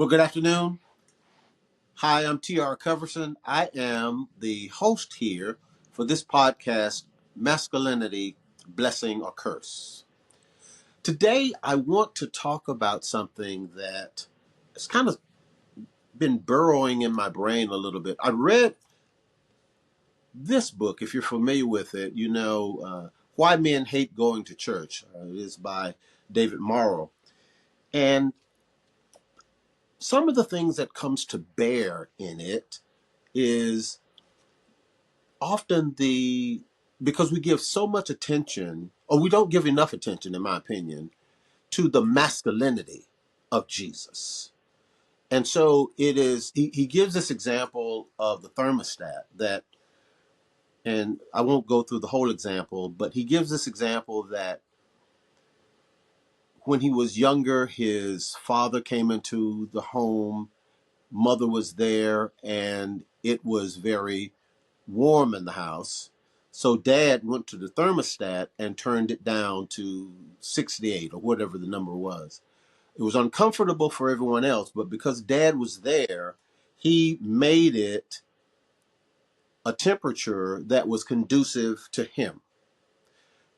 Well, good afternoon. Hi, I'm TR Coverson. I am the host here for this podcast, Masculinity, Blessing or Curse. Today, I want to talk about something that has kind of been burrowing in my brain a little bit. I read this book, if you're familiar with it, Why Men Hate Going to Church. It is by David Morrow. And some of the things that comes to bear in it is often because we give so much attention, or we don't give enough attention, in my opinion, to the masculinity of Jesus. And so he gives this example of the thermostat and I won't go through the whole example, but he gives this example that when he was younger, his father came into the home, mother was there, and it was very warm in the house. So dad went to the thermostat and turned it down to 68 or whatever the number was. It was uncomfortable for everyone else, but because dad was there, he made it a temperature that was conducive to him.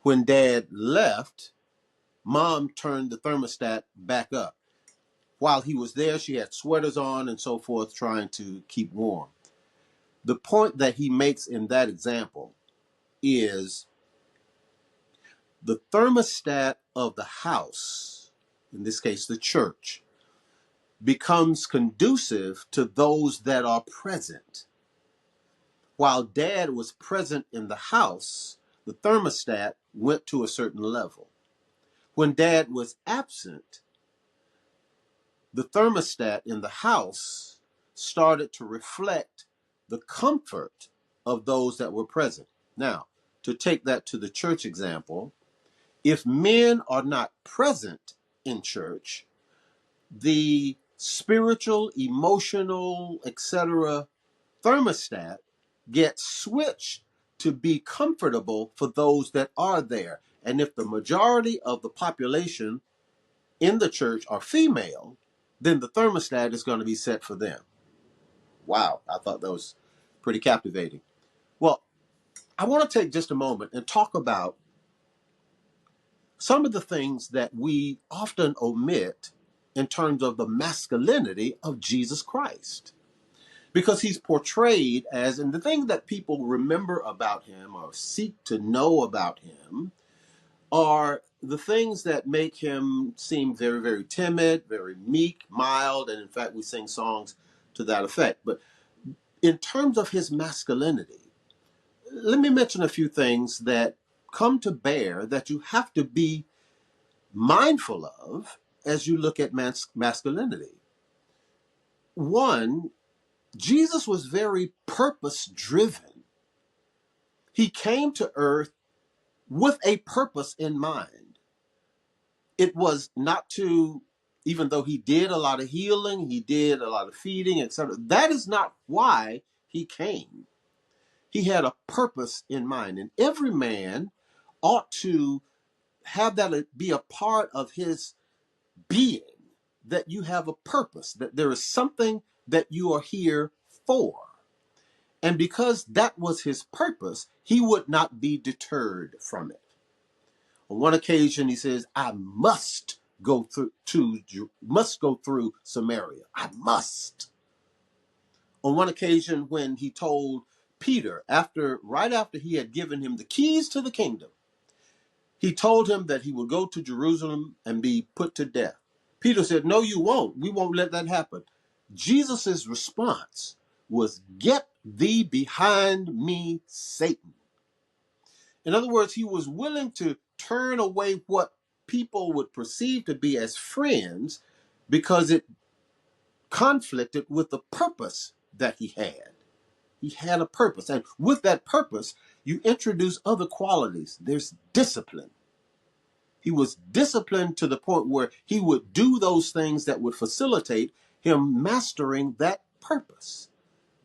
When dad left, mom turned the thermostat back up. While he was there, she had sweaters on and so forth, trying to keep warm. The point that he makes in that example is the thermostat of the house, in this case the church, becomes conducive to those that are present. While dad was present in the house, the thermostat went to a certain level. When dad was absent, the thermostat in the house started to reflect the comfort of those that were present. Now, to take that to the church example, if men are not present in church, the spiritual, emotional, etc. thermostat gets switched to be comfortable for those that are there. And if the majority of the population in the church are female, then the thermostat is going to be set for them. Wow, I thought that was pretty captivating. Well, I want to take just a moment and talk about some of the things that we often omit in terms of the masculinity of Jesus Christ. Because he's portrayed as, and the thing that people remember about him or seek to know about him are the things that make him seem very, very timid, very meek, mild, and in fact, we sing songs to that effect. But in terms of his masculinity, let me mention a few things that come to bear that you have to be mindful of as you look at masculinity. One, Jesus was very purpose driven. He came to earth with a purpose in mind. It was not to, even though he did a lot of healing, he did a lot of feeding, etc. That is not why he came. He had a purpose in mind, and every man ought to have that be a part of his being, that you have a purpose, that there is something that you are here for. And because that was his purpose, he would not be deterred from it. On one occasion, he says, I must go through Samaria. I must. On one occasion, when he told Peter, right after he had given him the keys to the kingdom, he told him that he would go to Jerusalem and be put to death. Peter said, no, you won't. We won't let that happen. Jesus' response was, get thee behind me, Satan. In other words, he was willing to turn away what people would perceive to be as friends because it conflicted with the purpose that he had. He had a purpose. And with that purpose, you introduce other qualities. There's discipline. He was disciplined to the point where he would do those things that would facilitate him mastering that purpose.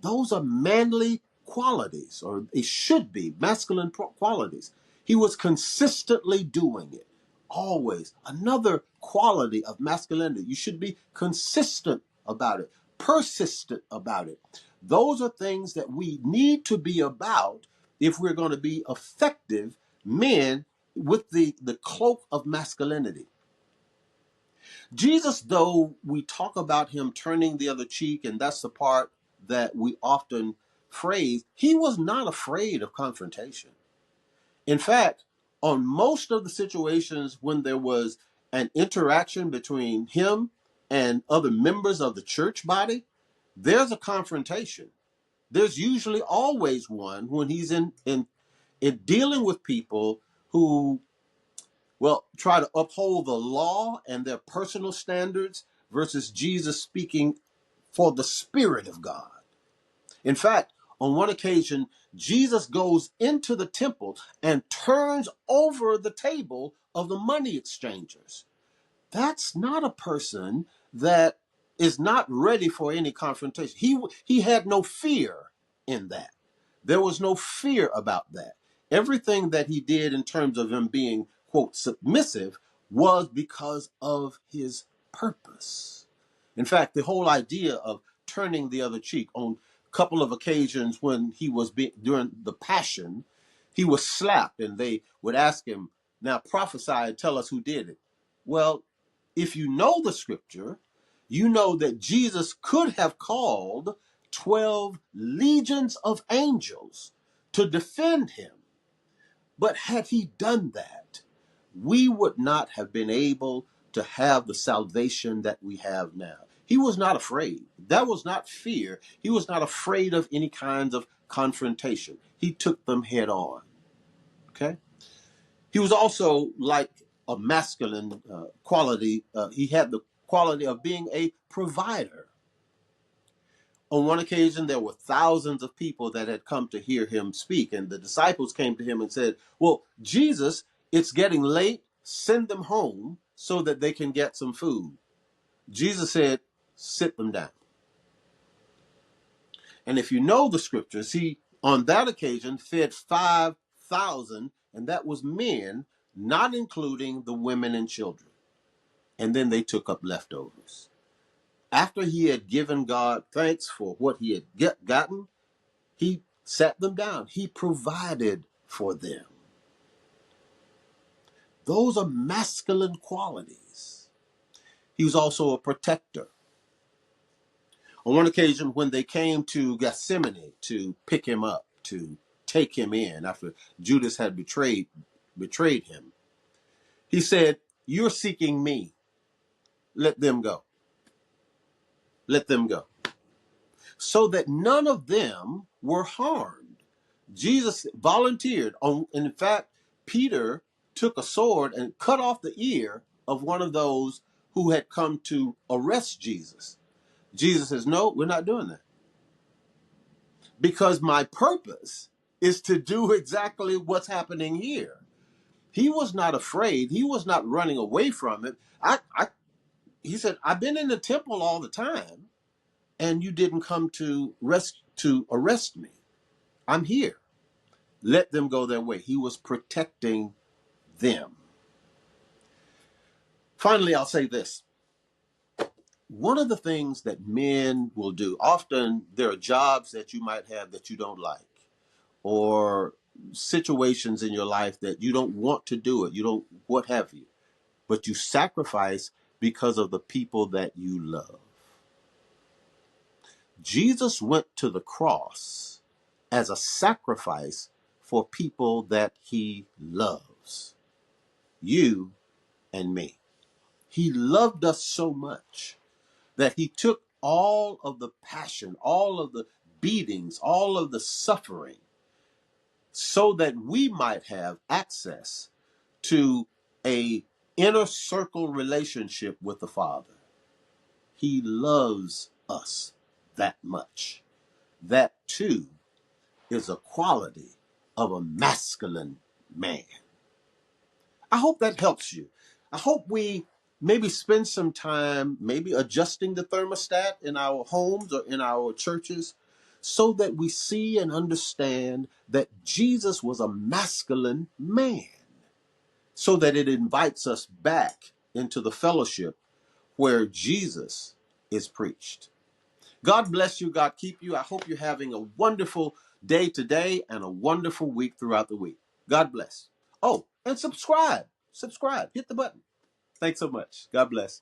Those are manly qualities, or they should be masculine qualities. He was consistently doing it, always. Another quality of masculinity, you should be consistent about it, persistent about it. Those are things that we need to be about if we're going to be effective men with the cloak of masculinity. Jesus, though we talk about him turning the other cheek, and that's the part that we often phrase, he was not afraid of confrontation. In fact, on most of the situations when there was an interaction between him and other members of the church body, there's a confrontation. There's usually always one when he's in dealing with people who, well, try to uphold the law and their personal standards versus Jesus speaking for the Spirit of God. In fact, on one occasion, Jesus goes into the temple and turns over the table of the money exchangers. That's not a person that is not ready for any confrontation. He had no fear in that. There was no fear about that. Everything that he did in terms of him being, quote, submissive was because of his purpose. In fact, the whole idea of turning the other cheek on a couple of occasions when he was during the passion, he was slapped and they would ask him, now prophesy and tell us who did it. Well, if you know the scripture, you know that Jesus could have called 12 legions of angels to defend him. But had he done that, we would not have been able to have the salvation that we have now. He was not afraid. That was not fear. He was not afraid of any kinds of confrontation. He took them head on. Okay? He was also like a masculine quality. He had the quality of being a provider. On one occasion, there were thousands of people that had come to hear him speak, and the disciples came to him and said, well, Jesus, it's getting late. Send them home so that they can get some food. Jesus said, sit them down. And if you know the scriptures, he, on that occasion, fed 5,000, and that was men, not including the women and children. And then they took up leftovers. After he had given God thanks for what he had gotten, he sat them down. He provided for them. Those are masculine qualities. He was also a protector. On one occasion, when they came to Gethsemane to pick him up, to take him in after Judas had betrayed him, he said, you're seeking me. Let them go. Let them go. So that none of them were harmed. Jesus volunteered. In fact, Peter took a sword and cut off the ear of one of those who had come to arrest Jesus. Jesus says, no, we're not doing that. Because my purpose is to do exactly what's happening here. He was not afraid. He was not running away from it. He said, I've been in the temple all the time, and you didn't come to arrest me. I'm here. Let them go their way. He was protecting them. Finally, I'll say this. One of the things that men will do, often there are jobs that you might have that you don't like, or situations in your life that you don't want to do it, you don't, what have you, but you sacrifice because of the people that you love. Jesus went to the cross as a sacrifice for people that he loves. You and me. He loved us so much that he took all of the passion, all of the beatings, all of the suffering, so that we might have access to a inner circle relationship with the Father. He loves us that much. That too is a quality of a masculine man. I hope that helps you. I hope we maybe spend some time maybe adjusting the thermostat in our homes or in our churches so that we see and understand that Jesus was a masculine man, so that it invites us back into the fellowship where Jesus is preached. God bless you. God keep you. I hope you're having a wonderful day today and a wonderful week throughout the week. God bless. Oh, and subscribe. Subscribe. Hit the button. Thanks so much. God bless.